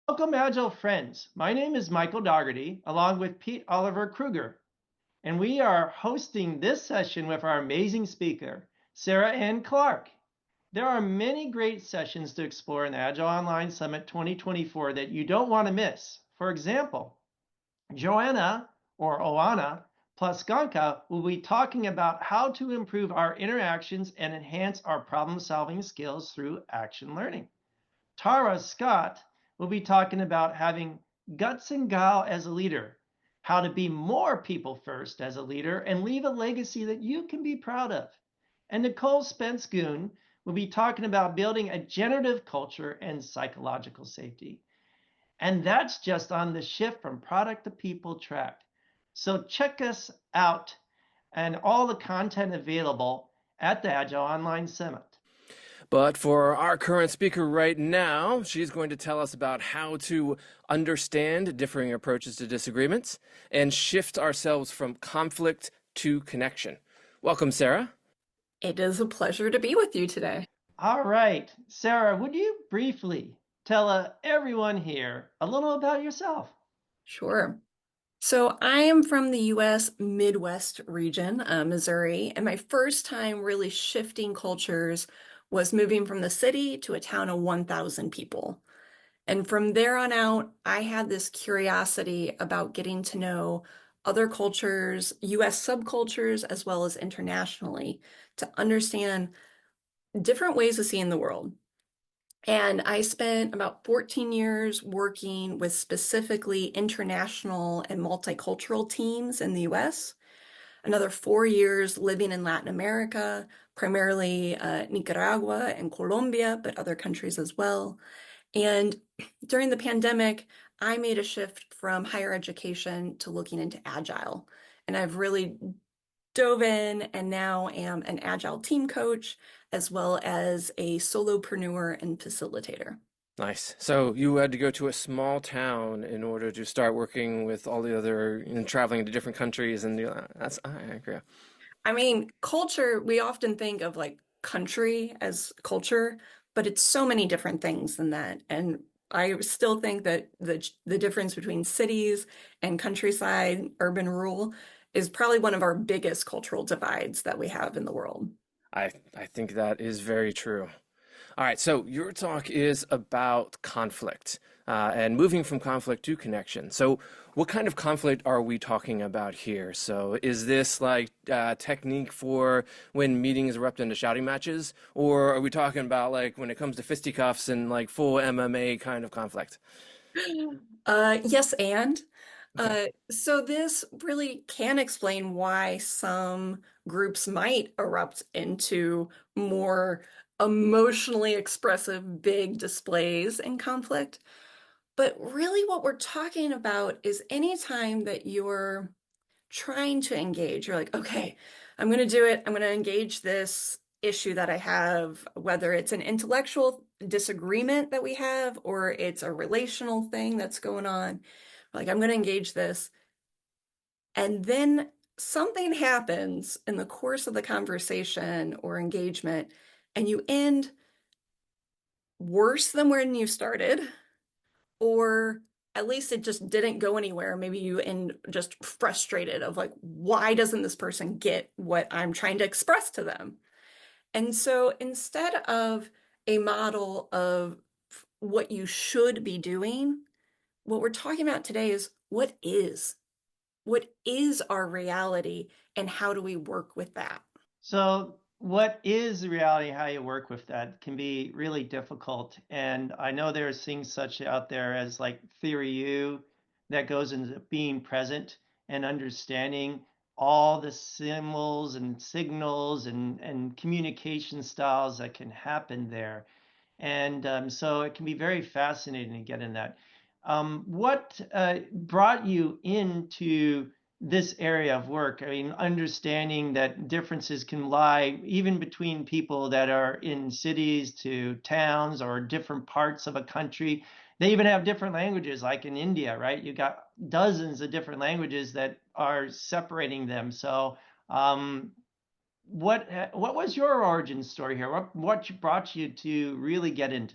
Welcome, Agile friends. My name is Michael Dougherty, along with Pete Oliver Kruger, and we are hosting this session with our amazing speaker, Sara Clark. There are many great sessions to explore in the Agile Online Summit 2024 that you don't want to miss. For example, Joanna or Oana plus Ganka will be talking about how to improve our interactions and enhance our problem-solving skills through action learning. Tara Scott will be talking about having guts and gal as a leader, how to be more people first as a leader and leave a legacy that you can be proud of. And Nicole Spence-Goon will be talking about building a generative culture and psychological safety. And that's just on the shift from product to people track. So check us out and all the content available at the Agile Online Summit. But for our current speaker right now, she's going to tell us about how to understand differing approaches to disagreements and shift ourselves from conflict to connection. Welcome, Sara. It is a pleasure to be with you today. All right, Sara, would you briefly tell everyone here a little about yourself? Sure. So I am from the U.S. Midwest region, Missouri, and my first time really shifting cultures was moving from the city to a town of 1,000 people. And from there on out, I had this curiosity about getting to know other cultures, U.S. subcultures, as well as internationally, to understand different ways of seeing the world. And I spent about 14 years working with specifically international and multicultural teams in the US. Another 4 years living in Latin America, primarily Nicaragua and Colombia, but other countries as well. And during the pandemic, I made a shift from higher education to looking into Agile. And I've really dove in and now am an Agile team coach, as well as a solopreneur and facilitator. Nice. So you had to go to a small town in order to start working with all the other, and traveling to different countries, and I agree. I mean, culture, we often think of like country as culture, but it's so many different things than that. And I still think that the difference between cities and countryside, urban, rural, is probably one of our biggest cultural divides that we have in the world. I think that is very true. All right, so your talk is about conflict and moving from conflict to connection. So what kind of conflict are we talking about here? So is this like technique for when meetings erupt into shouting matches? Or are we talking about like when it comes to fisticuffs and like full MMA kind of conflict? Yes, and Okay. so this really can explain why some groups might erupt into more emotionally expressive big displays in conflict. But really what we're talking about is anytime that you're trying to engage, you're like, okay, I'm going to do it. I'm going to engage this issue that I have, whether it's an intellectual disagreement that we have or it's a relational thing that's going on. Like, I'm going to engage this. And then something happens in the course of the conversation or engagement, and you end worse than when you started, or at least it just didn't go anywhere. Maybe you end just frustrated of like, why doesn't this person get what I'm trying to express to them? And so instead of a model of what you should be doing, what we're talking about today is what is. What is our reality and how do we work with that? So what is the reality, how you work with that can be really difficult. And I know there's things such out there as like theory U that goes into being present and understanding all the symbols and signals and communication styles that can happen there. And so it can be very fascinating to get in that. What brought you into this area of work? I mean, understanding that differences can lie even between people that are in cities to towns or different parts of a country. They even have different languages, like in India, right? You got dozens of different languages that are separating them. So, what was your origin story here? What brought you to really get into